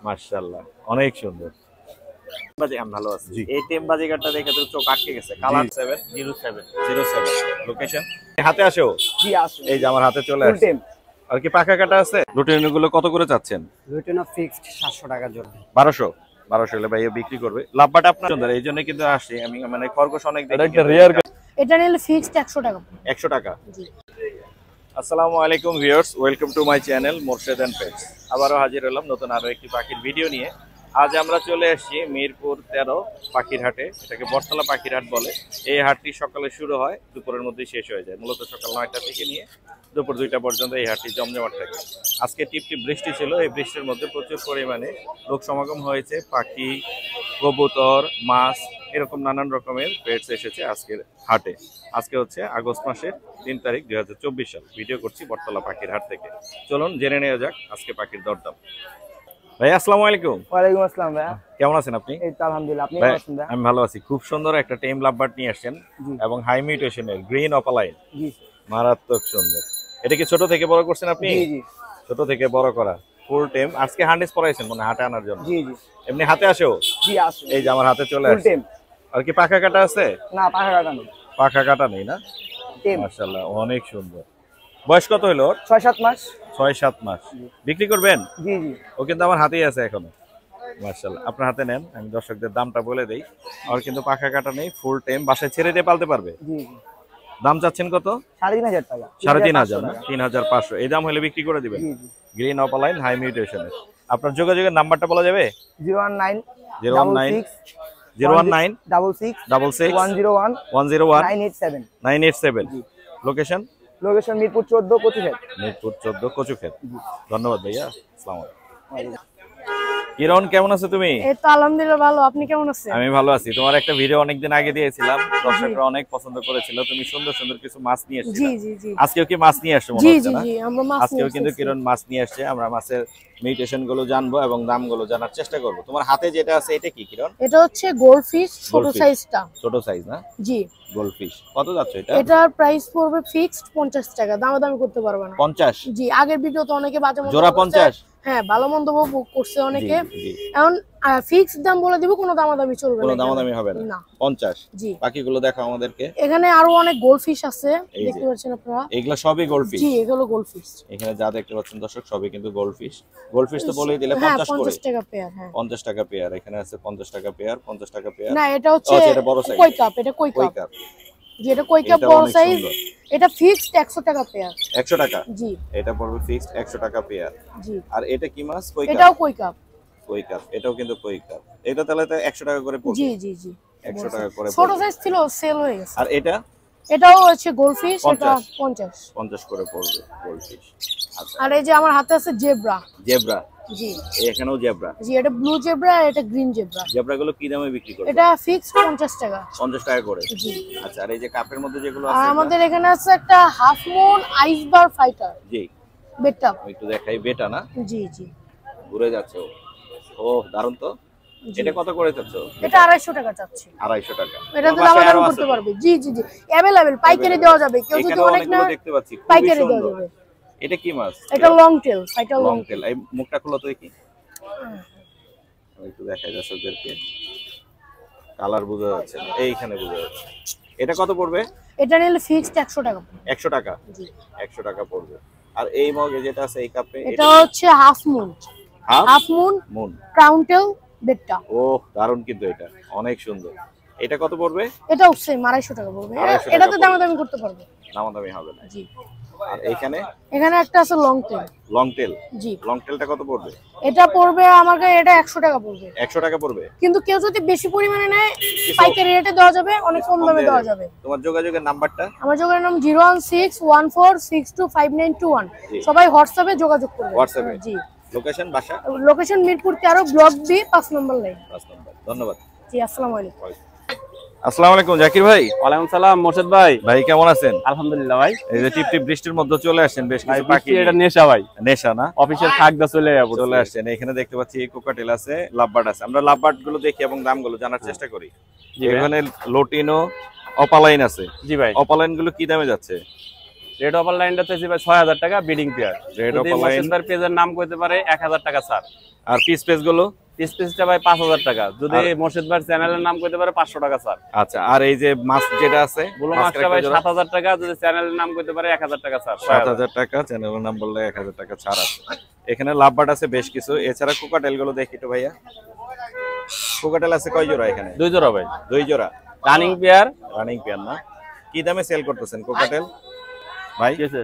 মাশাআল্লাহ, অনেক সুন্দর। বাজি আমি ভালো আছি। এই টেম বাজিগারটা দেখে তো চোখ আটকে গেছে। কালার 70707 লোকেশন হাতে আসো। জি আসো। এই যে আমার হাতে চলে আসছে। আর কি পাকা কাটা আছে? লুটিনো গুলো কত করে চাচ্ছেন? লুটিনো ফিক্সড 700 টাকার জন্য। 1200 হলে ভাইয়া বিক্রি করবে। লাভবাটা আপনার সুন্দর, এই জন্য কিন্তু আসছি আমি, মানে খরগোশ অনেক দেখি। এটা রিয়ার, এটা নিলে ফিক্সড 100 টাকা। 100 টাকা। জি। আসসালামু আলাইকুম viewers, welcome to my channel Morshed and pets. আবারও হাজির হলাম নতুন আরো একটি পাখির ভিডিও নিয়ে। আজ আমরা চলে এসেছি মিরপুর 13 পাখির হাটে। এটাকে বটতলা পাখির হাট বলে। এই হাটটি সকালে শুরু হয়, দুপুরের মধ্যেই শেষ হয়ে যায়। মূলত সকাল 9টা থেকে নিয়ে দুপুর 2টা পর্যন্ত এই হাটটি জমজমাট থাকে। আজকে টিপটিপ বৃষ্টি ছিল, এই বৃষ্টির মধ্যে প্রচুর পরিমাণে লোক সমাগম হয়েছে। পাখি, কবুতর, মাছ, এরকম নানান রকমের পেটস এসেছে আজকের হাটে। আজকে হচ্ছে আগস্ট মাসের 3 তারিখ 2024 সাল। ভিডিও করছি বটতলা পাখির হাট থেকে। চলুন জেনে নেওয়া যাক আজকে পাখির দরদাম। ভাই আসসালামু আলাইকুম। ওয়ালাইকুম আসসালাম ভাই। কেমন আছেন আপনি? এই তো আলহামদুলিল্লাহ, আপনি কেমন আছেন ভাই? আমি ভালো আছি। খুব সুন্দর একটা টেম লাভবার্ড নিয়ে আসছেন এবং হাই মিউটেশনের গ্রিন অপালাইন। জি মারাত্মক সুন্দর। এটা কি ছোট থেকে বড় করছেন আপনি? জি জি। ছোট থেকে বড় করা ফুল টেম। আজকে হার্নেস পরাইছেন মনে হাটে আনার জন্য? জি জি। এমনি হাতে আসো? জি আসো। এই যে আমার হাতে চলে ফুল আসছে। টেম। আর কি পাখা কাটা আছে? না পাখা কাটা নেই। পাখা কাটা নেই না? টেম। মাশাআল্লাহ, অনেক সুন্দর। বয়স কত হলো ওর? 6-7 মাস। 6-7 মাস। বিক্রি করবেন? জি জি। ও কিন্তু আমার হাতেই আছে এখনো। মাশাআল্লাহ, আপনার হাতে নেন, আমি দর্শকদের দামটা বলে দেই। আর কিন্তু পাখা কাটা নেই, ফুল টাইম, বাসায় ছেড়ে দিয়ে পালতে পারবে। জি জি। দাম চাচ্ছেন কত? 3500 টাকা। 3500 না? 3500। এই দাম হলে বিক্রি করে দিবেন। জি জি। গ্রিন অপালাইন হাই মিউটেশনের। আপনার যোগাযোগের নাম্বারটা বলা যাবে? 019 019 66 101 987 987 লোকেশন? লোকেশন মিরপুর 14 কচুক্ষেত। মিরপুর 14 কচুক্ষেত। ধন্যবাদ ভাইয়া, আসসালামু আলাইকুম। কিরণ কেমন আছো তুমি? এই তো আলহামদুলিল্লাহ ভালো, আপনি কেমন আছেন? আমি ভালো আছি। তোমার একটা ভিডিও অনেকদিন আগে দিয়েছিলাম, দর্শকরা অনেক পছন্দ করেছিল। তুমি সুন্দর সুন্দর কিছু মাছ নিয়ে এসেছিলে। জি জি জি। আজকেও কি মাছ নিয়ে আসছো মনে জি হচ্ছে জি না? জি, আমরা মাছ আজকেও কিন্তু কিরণ মাছ নিয়ে আসছে। আমরা মাছের মিউটেশন গুলো জানবো এবং দামগুলো জানার চেষ্টা করব। তোমার হাতে যেটা আছে এটা কি কিরণ? এটা হচ্ছে গোল্ডফিশ, ছোট সাইজটা। ছোট সাইজ না? জি। গোল্ডফিশ কত যাচ্ছে এটা? এটার প্রাইস পড়বে ফিক্সড 50 টাকা, দামাদামি করতে পারবে না। 50? জি, আগের ভিডিওতে অনেকে বাজে মন্তব্য জোড়া করছে। 50? হ্যাঁ, ভালো মন্তব্য করছে অনেকে। জি। এখন ফিক্সড দাম বলে দিব, কোনো দামাদামি চলবে না। কোনো দামাদামি হবে না? 50? জি। বাকিগুলো দেখাও আমাদেরকে। এখানে আরো অনেক গোল্ডফিশ আছে, দেখতে পাচ্ছেন আপনারা। এগুলা সবই গোল্ডফিশ? জি, এগুলো গোল্ডফিশ। এখানে যা দেখতে পাচ্ছেন দর্শক সবই কিন্তু গোল্ডফিশ। গোল্ডফিশ তো বলেই দিলে 50 করে। 50 টাকা পেয়ার। হ্যাঁ, 50 টাকা পেয়ার। এখানে আছে 50 টাকা পেয়ার, 50 টাকা পেয়ার। না এটা হচ্ছে এটা বড় সাইজ। কই কাপ, এটা কই কাপ। জি, এটা কই কাপ বড় সাইজ। এটা ফিক্সড 100 টাকা পেয়ার। 100 টাকা? জি। এটা পড়বে ফিক্সড 100 টাকা পেয়ার। জি। আর এটা কি মাছ? কই কাপ? এটাও কই কাপ। কই কাপ, এটাও কিন্তু কই কাপ। এটা তাহলে তো 100 টাকা করে পড়বে। জি জি জি। 100 টাকা করে ছোট পড়বে। সাইজ ছিল, সেল হয়ে গেছে। আর এটা? এটাও হচ্ছে গোল্ডফিশ, এটা 50 50 করে পড়বে গোল্ডফিশ। আচ্ছা। আর এই যে আমার হাতে আছে জেব্রা। জেব্রা? জি। এখানেও জেব্রা? জি, এটা ব্লু জেব্রা, এটা গ্রিন জেব্রা। জেব্রা গুলো কি দামে বিক্রি করবে? এটা ফিক্সড 50 টাকা। 50 টাকা করে? জি। আচ্ছা। আর এই যে কাপের মধ্যে যেগুলো আর আছে? আমাদের এখানে আছে একটা হাফ মুন আইসবার ফাইটার। জি। বেটা। একটু দেখাই। বেটা না? জি জি। ঘুরে যাচ্ছে ও। ও দারুণ তো। এটা কত করে চাচ্ছ? এটা 250 টাকা চাচ্ছি। 250 টাকা। এটা তো দামাদামি করতে পারবে। জি জি জি, अवेलेबल, পাইকারি দেওয়া যাবে। কেউ যদি অনেক না দেখতে পাচ্ছি, পাইকারি দেওয়া যাবে। এটা কি মাছ? এটা long tail, fighter long tail. এই মুখটা খোলো তো দেখি। আমি একটু দেখাই দর্শকদেরকে। কালার বোঝা যাচ্ছে না, এইখানে বোঝা যাচ্ছে। এটা কত পড়বে? এটা নিলে ফিক্সড 100 টাকা। 100 টাকা? জি। 100 টাকা পড়বে। আর এই মগে যেটা আছে এই কাপে? এটা হচ্ছে half moon. Half moon moon crown tail betta. ও দারুণ কিন্তু, এটা অনেক সুন্দর। এটা কত পড়বে? এটাও সেম 250 টাকা পড়বে। এটাতে দামাদামি করতে পারবে। দামাদামি হবে না? জি। আর এখানে? এখানে একটা আছে লং টেল। Long tail? জি। লং টেলটা কত পড়বে? এটা পড়বে আমাকে, এটা 100 টাকা পড়বে। 100 টাকা পড়বে? কিন্তু কেউ যদি বেশি পরিমাণে নেয় পাইকারি রেটে দেওয়া যাবে, অনেক কম দামে দেওয়া যাবে। তোমার যোগাযোগের নাম্বারটা? আমার যোগাযোগের নাম 01614625921। সবাই হোয়াটসঅ্যাপে যোগাযোগ করবে। হোয়াটসঅ্যাপে? জি। লোকেশন বাসা? লোকেশন মিরপুর 13 ব্লক বি 5 নম্বর লাইন। 5 নম্বর। ধন্যবাদ। জি, আসসালামু আলাইকুম। আসসালামু আলাইকুম জাকির ভাই। ওয়ালাইকুম সালাম মোরশেদ ভাই। ভাই কেমন আছেন? আলহামদুলিল্লাহ ভাই। এই যে টিপটিপ বৃষ্টির মধ্যে চলে আসেন বেশ কিছু পাখি। এটা নেশা ভাই। নেশা না? অফিসের খাগদা চলে আসছেন। এখানে দেখতে পাচ্ছি কোকাটেল আছে, লাভবার্ড আছে। আমরা লাভবার্ড গুলো দেখি এবং দামগুলো জানার চেষ্টা করি। এখানে লোটিনো অপালাইন আছে। জি ভাই। অপালাইন গুলো কি দামে যাচ্ছে? রেড অপার লাইনটা চাইছি ভাই 6000 টাকা বিডিং পেয়ার। রেড যদি অপার লাইন মোর্শেদ ভাই পেজের নাম কইতে পারে 1000 টাকা ছাড়। আর পিস গুলো পিসটা ভাই 5000 টাকা। যদি মোর্শেদ ভাই চ্যানেলের নাম কইতে পারে 500 টাকা ছাড়। আচ্ছা, আর এই যে মাছ যেটা আছে বুলো মাছটা ভাই 7000 টাকা। যদি চ্যানেলের নাম কইতে পারে 1000 টাকা ছাড়। 7000 টাকা, চ্যানেলের নাম বললে 1000 টাকা ছাড় আছে। এখানে লাভবার্ড আছে বেশ কিছু। এছাড়া কোকাটেল গুলো দেখি তো ভাইয়া। কোকাটেল আছে কয় জোড়া এখানে? 2 জোড়া ভাই। 2 জোড়া রানিং পেয়ার। রানিং পেয়ার না? কি দামে সেল করতেছেন কোকাটেল ভাই? কি আছে?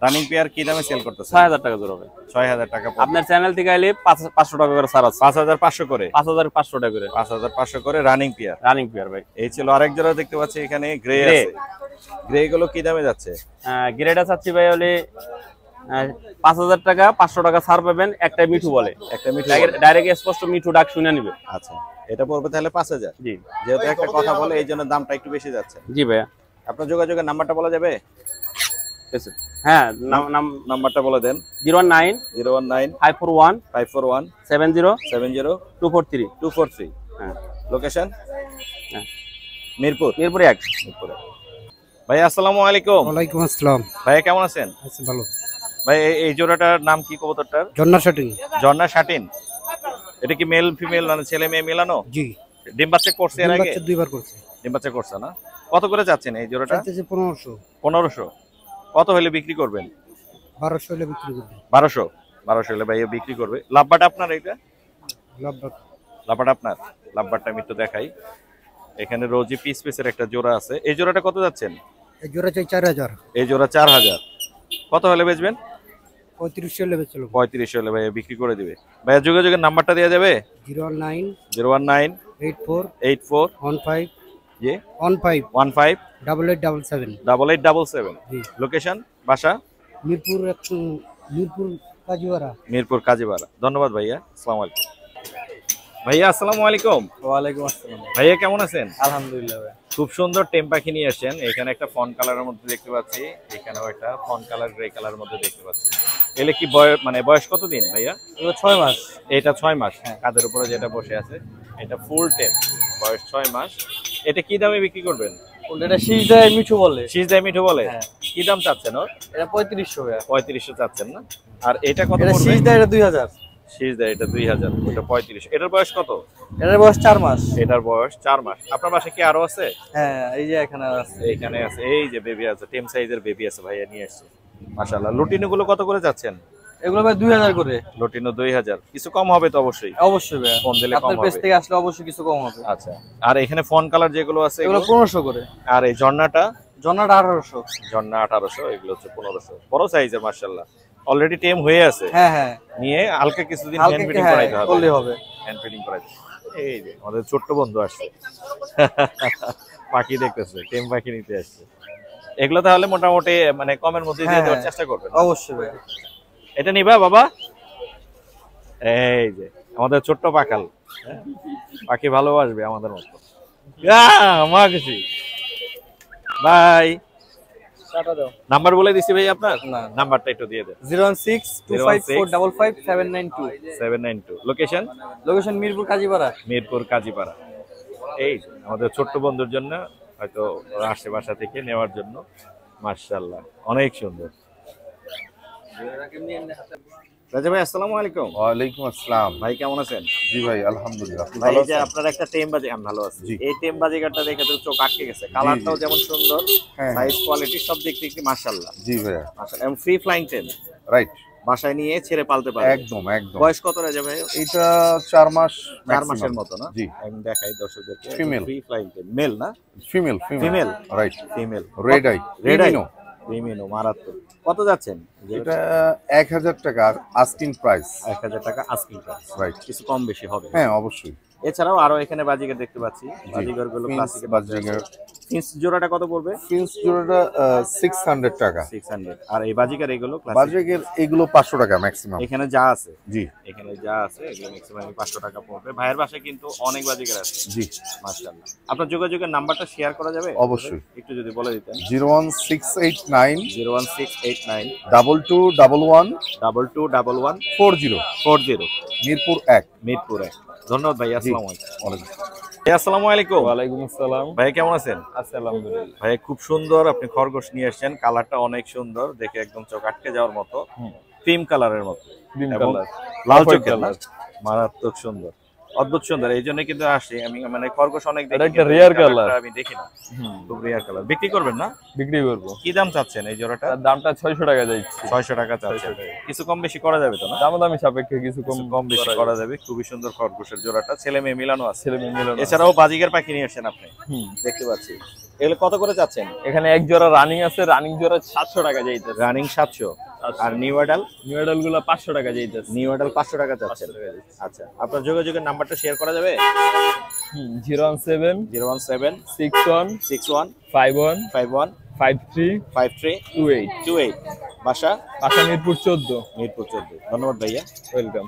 রানিং পেয়ার কি দামে সেল করতেছেন? 6000 টাকা জোড়া ভাই। 6000 টাকা। আপনার চ্যানেল থেকে আইলে 500 টাকা করে ছাড় আছে। 5500 করে। 5500 টাকা করে। 5500 করে রানিং পেয়ার। রানিং পেয়ার ভাই। এই ছিল আরেক জোড়া দেখতে পাচ্ছি এখানে গ্রে আছে। গ্রে গুলো কি দামে যাচ্ছে? গ্রেডা চাচ্ছি ভাই হলে 5000 টাকা। 500 টাকা ছাড় পাবেন। একটা মিঠু বলে, একটা মিঠু ডাইরেক্ট স্পষ্ট মিঠু ডাক শুনে নিবে। আচ্ছা, এটা পড়বে তাহলে 5000। জি, যেহেতু একটা কথা বলে এই জন্য দামটা একটু বেশি যাচ্ছে। জি ভাইয়া। আপনার যোগাযোগের নাম্বারটা বলা যাবে? হ্যাঁ, নাম্বারটা বলে দেন। 019 019 541 541 70 70 243 243। হ্যাঁ। লোকেশন হ্যাঁ, মিরপুর। মিরপুর 1। ভাই আসসালামু আলাইকুম। ওয়ালাইকুম আসসালাম। ভাই কেমন আছেন? আছি ভালো। ভাই এই জোড়াটার নাম কি কবুতরটার? জন্না শাটিং। ঝর্ণা শাটিন। এটা কি মেল ফিমেল মানে ছেলে মেয়ে মেলানো? জি। ডিম বাচ্চা করছে এর আগে? বাচ্চা দুইবার করছে। ডিম বাচ্চা করছে না? কত করে যাচ্ছেন এই জোড়াটা? চাইতেছে 1500। 1500। কত হলে বিক্রি করবেন? 1200 হলে বিক্রি করবে। 1200 হলে ভাই বিক্রি করবে। লাভবাট আপনার এটা? লাভবাট। লাভবাট আপনার? লাভবাটটা আমি একটু দেখাই। এখানে রোজি পিসের একটা জোড়া আছে। এই জোড়াটা কত যাচ্ছেন? এই জোড়া চাই 4000। এই জোড়া 4000। কত হলে বেচবেন? 3500 হলে বেচলো। 3500 হলে ভাই বিক্রি করে দিবে। ভাইয়া যোগাযোগের নাম্বারটা দেওয়া যাবে? 019 019 84 84 15 জি 15 15 8877। 8877। জি। লোকেশন বাসা? মিরপুর মিরপুর কাজীপাড়া। মিরপুর কাজীপাড়া। ধন্যবাদ ভাইয়া। আসসালামু আলাইকুম। ভাইয়া আসসালামু আলাইকুম। ওয়ালাইকুম আসসালাম। ভাইয়া কেমন আছেন? আলহামদুলিল্লাহ ভাই। খুব সুন্দর টেম পাখি নিয়ে আসছেন। এখানে একটা ফন কালারের মধ্যে দেখতে পাচ্ছি, এখানেও একটা ফন কালার গ্রে কালারের মধ্যে দেখতে পাচ্ছি। এলে কি বয়স কতদিন ভাইয়া? এগুলো 6 মাস। এটা 6 মাস। কাদের উপরে যেটা বসে আছে এটা ফুল টেম, বয়স 6 মাস। এটা কি দামে বিক্রি করবেন? এটা শীষদায় মিঠু বলে। শীষদায় মিঠু বলে? হ্যাঁ। কি দাম চাচ্ছেন ওর? এটা 3500 ভাই। 3500 চাচ্ছেন না? আর এটা কত এটা পড়বে? শীষদায় এটা 2000। শীষদায় এটা 2000, ওটা 3500। এটার বয়স কত? এটার বয়স 4 মাস। এটার বয়স 4 মাস। আপনার বাসায় কি আরো আছে? হ্যাঁ, এই যে এখানে আছে। এইখানে আছে, এই যে বেবি আছে, টেম সাইজের বেবি আছে, ভাইয়া নিয়ে আসছে। মাশাআল্লাহ। লুটিনো গুলো কত করে যাচ্ছেন? এগুলো ভাই 2000 করে। লুটিনো 2000। কিছু কম হবে তো অবশ্যই? অবশ্যই ভাই। ফোন দিলে কম আপনার পেজ হবে। থেকে আসলে অবশ্যই কিছু কম হবে। আচ্ছা। আর এখানে ফোন কালার যেগুলো আছে এগুলো 1500 করে। আর এই ঝর্ণাটা? জন্নাটা 1800। ঝর্ণা 1800, এগুলো হচ্ছে 1500। বড় সাইজের মাশাআল্লাহ। অলরেডি টেম হয়ে আছে। হ্যাঁ হ্যাঁ। নিয়ে হালকা কিছুদিন হালকা হ্যান্ড ফিডিং হ্যাঁ, করাইতে হবে। করলে হবে। হ্যান্ড ফিডিং করাইতে। এই যে আমাদের ছোট্ট বন্ধু আসছে। পাখি দেখতেছে, টেম পাখি নিতে আসছে। এগুলো তাহলে মোটামুটি মানে কমের মধ্যে দিয়ে দেওয়ার চেষ্টা করবেন? অবশ্যই ভাই। এটা নিবা বাবা? এই যে আমাদের ছোট্ট পাখাল, পাখি ভালোবাসবে আমাদের মতো। মা খুশি ভাই। নাম্বার বলে দিছি ভাই আপনার? নাম্বারটা একটু দিয়ে দেন। 01625455792। 792। লোকেশন? লোকেশন মিরপুর কাজীপাড়া। মিরপুর কাজীপাড়া। এই যে আমাদের ছোট্ট বন্ধুর জন্য হয়তো আসে বাসা থেকে নেওয়ার জন্য। মাশাআল্লাহ, অনেক সুন্দর। রাজা ভাই আসসালামু আলাইকুম। ওয়ালাইকুম আসসালাম। ভাই কেমন আছেন? জি ভাই আলহামদুলিল্লাহ। ভাই যে আপনার একটা টেম বাজি, আমি ভালো আছি। এই টেম বাজিগারটা দেখে তো চোখ আটকে গেছে। কালারটাও যেমন সুন্দর, সাইজ কোয়ালিটি সব দিক থেকে মাশাআল্লাহ। জি ভাইয়া। মাশাআল্লাহ। এবং ফ্রি ফ্লাইং টেম। রাইট। বাসায় নিয়ে ছেড়ে পালতে পারবে। একদম একদম। বয়স কত রাজা ভাই? এটা 4 মাস 4 মাসের মতো না? জি। আমি দেখাই দর্শকদেরকে। Female. ফ্রি ফ্লাইং টেম। মেল না? Female Female? Right. Female. Red eye. Red eye. রিমিনো মারাত্মক। কত যাচ্ছেন? এটা 1000 টাকা আস্কিং প্রাইস। 1000 টাকা আস্কিং প্রাইস। রাইট। কিছু কম বেশি হবে। হ্যাঁ অবশ্যই। এছাড়াও আরো এখানে বাজিগার দেখতে পাচ্ছি। বাজিগার গুলো ক্লাসিকের বাজিগার। ফিন্স জোড়াটা কত পড়বে? ফিন্স জোড়াটা 600 টাকা। 600। আর এই বাজিগার এগুলো ক্লাসিক? বাজিগার এগুলো 500 টাকা ম্যাক্সিমাম। এখানে যা আছে? জি। এখানে যা আছে এগুলো ম্যাক্সিমাম 500 টাকা পড়বে। ভাইয়ের বাসায় কিন্তু অনেক বাজিগার আছে। জি। মাশাআল্লাহ। আপনার যোগাযোগের নাম্বারটা শেয়ার করা যাবে? অবশ্যই। একটু যদি বলে দিতেন। 01689 01689 2211 2211 40 40। মিরপুর 1। মিরপুর 1। ধন্যবাদ ভাই। আসসালামু আলাইকুম। ওয়ালাইকুম। আসসালামু আলাইকুম। ওয়ালাইকুম আসসালাম। ভাই কেমন আছেন? আছি আলহামদুলিল্লাহ। ভাই খুব সুন্দর আপনি খরগোশ নিয়ে এসেছেন, কালারটা অনেক সুন্দর, দেখে একদম চোখ আটকে যাওয়ার মতো, ক্রিম কালারের মতো, ক্রিম এবং কালার, লাল White চোখের না? color। মারাত্মক সুন্দর, অদ্ভুত সুন্দর। এই জন্য কিন্তু আসি আমি, মানে খরগোশ অনেক দেখি, এটা একটা কিন্তু এই rare কালারটা color। আমি দেখি না। খুব রেয়ার কালার। বিক্রি করবেন না? বিক্রি করবো। কি দাম চাচ্ছেন এই জোড়াটা? তার দামটা 600 টাকা যাচ্ছে। 600 টাকা চাচ্ছেন। কিছু কম বেশি করা যাবে তো না? দামাদামি সাপেক্ষে কিছু কম কম বেশি করা যাবে। খুবই সুন্দর খরগোশের জোড়াটা, ছেলে মেয়ে মিলানো আছে। ছেলে মেয়ে মিলানো। এছাড়াও বাজিগার পাখি নিয়ে আসেন আপনি, দেখতে পাচ্ছি। এগুলো কত করে চাচ্ছেন? এখানে এক জোড়া রানিং আছে, রানিং জোড়া 700 টাকা যাইতেছে। রানিং 700, আর নিউ অ্যাডাল? নিউ অ্যাডাল গুলো 500 টাকা যাইতেছে। নিউ অ্যাডাল 500 টাকা চাচ্ছেন। আচ্ছা, আপনার যোগাযোগের নাম্বারটা শেয়ার করা যাবে? 017 017 61 61 51 51 53 53 28। 28। বাসা? বাসা মিরপুর 14। মিরপুর 14। ধন্যবাদ ভাইয়া। ওয়েলকাম।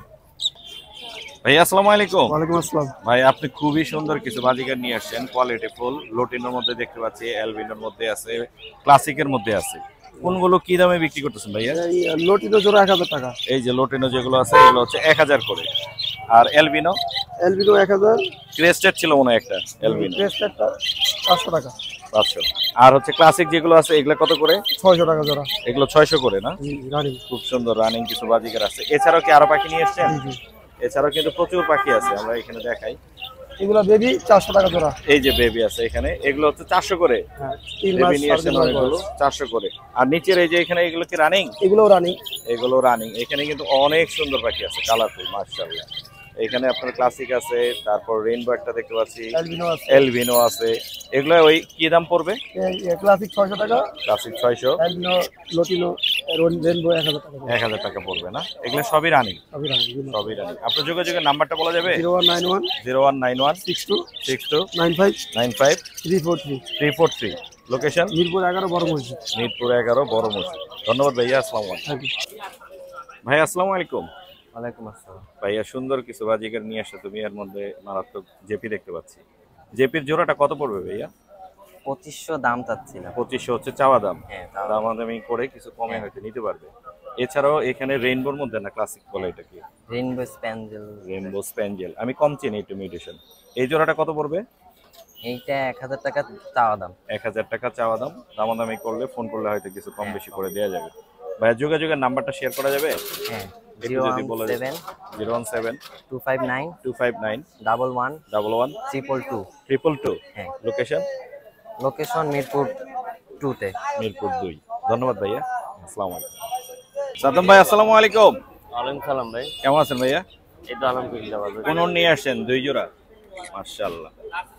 ভাইয়া আসসালামু আলাইকুম। ওয়ালাইকুম আসসালাম। ভাই আপনি খুবই সুন্দর কিছু বাজিকার নিয়ে আসছেন, কোয়ালিটি ফুল। লোটিনোর মধ্যে দেখতে পাচ্ছি, অ্যালবিনোর মধ্যে আছে, ক্লাসিকের মধ্যে আছে। কোনগুলো কি দামে বিক্রি করতেছেন ভাইয়া? লটিনো জোড়া 1000 টাকা, এই যে লোটিনো যেগুলো আছে এগুলো হচ্ছে 1000 করে। আর অ্যালবিনো? এলবিনো 1000, ক্রেস্টেড ছিল মনে হয় একটা অ্যালবিনো, ক্রেস্টেডটা 500 টাকা, 500। আর হচ্ছে ক্লাসিক যেগুলো আছে এগুলো কত করে? 600 টাকা জোড়া। এগুলো 600 করে না? রানিং। খুব সুন্দর রানিং কিছু বাজিকার আছে। এছাড়াও কি আরো পাখি নিয়ে এসেছেন? এছাড়াও কিন্তু প্রচুর পাখি আছে, আমরা এখানে দেখাই। এগুলো বেবি 400 টাকা জোড়া। এই যে বেবি আছে এখানে, এগুলো হচ্ছে 400 করে। হ্যাঁ, 3 মাস বেবি নিয়ে আসছেন 3.5 অনেকগুলো, 400 করে। আর নিচের এই যে এখানে এগুলো কি রানিং? এগুলো রানিং। এগুলো রানিং। এখানে কিন্তু অনেক সুন্দর পাখি আছে, কালারফুল, মাশাআল্লাহ। এখানে আপনার ক্লাসিক আছে, তারপর রেইনবো একটা দেখতে পাচ্ছি, এলবিনো আছে। এলবিনো আছে। এগুলো ওই কি দাম পড়বে? ক্লাসিক 600 টাকা, ক্লাসিক 600, এলবিনো, লটিনো, রেনবো 1000 টাকা। 1000 টাকা পড়বে না? এগুলো সবই রানিং, সবই রানিং। সবই রানিং। আপনার যোগাযোগের নাম্বারটা বলা যাবে? 0191 0191 62 62 95 95 343। 343। লোকেশন? মিরপুর 11 বড় মসজিদ। মিরপুর 11 বড় মসজিদ। ধন্যবাদ ভাইয়া, আসসালামু আলাইকুম। Thank you. ভাই আসসালামু আলাইকুম। ওয়ালাইকুম আসসালাম। ভাইয়া সুন্দর কিছু বাজিকার নিয়ে আসছে তুমি, এর মধ্যে মারাত্মক জেপি দেখতে পাচ্ছি। জেপির জোড়াটা কত পড়বে ভাইয়া? 2500 দাম চাচ্ছি না। 2500 হচ্ছে চাওয়া দাম। হ্যাঁ, দামাদামি করে কিছু কমে হয়তো নিতে পারবে। এছাড়াও এখানে রেইনবোর মধ্যে না, ক্লাসিক বলে এটা কি? Rainbow spangle. Rainbow spangle. আমি কম চিনি একটু মিউটেশন। এই জোড়াটা কত পড়বে? এইটা 1000 টাকা চাওয়া দাম। 1000 টাকা চাওয়া দাম। দামাদামি করলে, ফোন করলে হয়তো কিছু কম বেশি করে দেওয়া যাবে। ভাইয়া যোগাযোগের নাম্বারটা শেয়ার করা যাবে? হ্যাঁ, একটু যদি বলে দেন। 017 259 259 11 11 222। 222। হ্যাঁ। লোকেশন? লোকেশন মিরপুর 2 তে। মিরপুর 2। ধন্যবাদ ভাইয়া, আসসালামু আলাইকুম। সাদ্দাম ভাই আসসালামু আলাইকুম। ওয়ালাইকুম সালাম ভাই। কেমন আছেন ভাইয়া? এই তো আলহামদুলিল্লাহ ভালো। কোন নিয়ে আসেন? 2 জোড়া, মাশাআল্লাহ,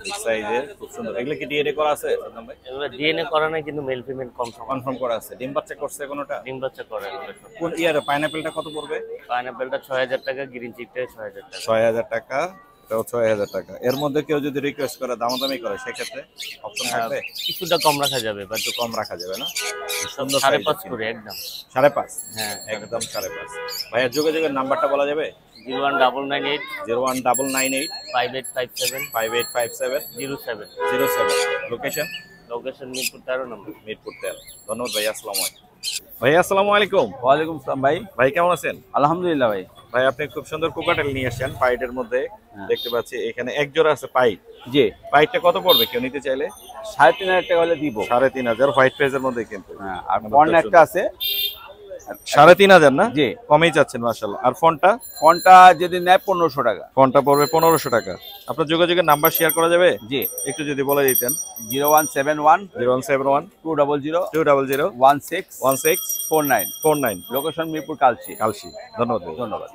বিগ সাইজের, খুব সুন্দর। এগুলো কি ডিএনএ করা আছে সাদ্দাম ভাই? এগুলো ডিএনএ করা নাই, কিন্তু মেল ফিমেল কনফার্ম করা আছে। ডিম বাচ্চা করছে কোনটা? ডিম বাচ্চা করে। কোন ইয়ার? পাইনাপেলটা কত পড়বে? পাইনাপেলটা 6000 টাকা, গ্রিন চিপটা 6000 টাকা। 6000 টাকা, এটাও 6000 টাকা। এর মধ্যে কেউ যদি রিকোয়েস্ট করে দামাদামি করে সেক্ষেত্রে অপশন থাকবে? কিছুটা কম রাখা যাবে, বাট একটু কম রাখা যাবে না? সুন্দর 5.5 করে একদম। 5.5। হ্যাঁ, একদম 5.5। ভাইয়া যোগাযোগের নাম্বারটা বলা যাবে? 01998 01998 5857 5857 07। 07। লোকেশন? লোকেশন মিরপুর 13 নম্বর। মিরপুর 13। ধন্যবাদ ভাইয়া, আসসালামু আলাইকুম। ভাইয়া আসসালামু আলাইকুম। ওয়ালাইকুম আসসালাম ভাই। ভাই কেমন আছেন? আলহামদুলিল্লাহ ভাই। ভাই আপনি খুব সুন্দর কোকাটেল নিয়ে আসেন, পাইটের মধ্যে দেখতে পাচ্ছি। এখানে এক জোড়া আছে পাইট। জি। পাইটটা কত পড়বে কেউ নিতে চাইলে? 3500 টাকা হলে দিব। 3500 হোয়াইট ফেজের মধ্যে কিন্তু। হ্যাঁ, আর ফোন একটা আছে 3500 না? জি। কমেই যাচ্ছেন মাশাআল্লাহ। আর ফোনটা? ফোনটা যদি নেয় 1500 টাকা। ফোনটা পড়বে 1500 টাকা। আপনার যোগাযোগের নাম্বার শেয়ার করা যাবে? জি। একটু যদি বলে দিতেন। 0171 017 200 200 16 16 49। 49। লোকেশন মিরপুর কালচি। কালশি। ধন্যবাদ ভাই। ধন্যবাদ।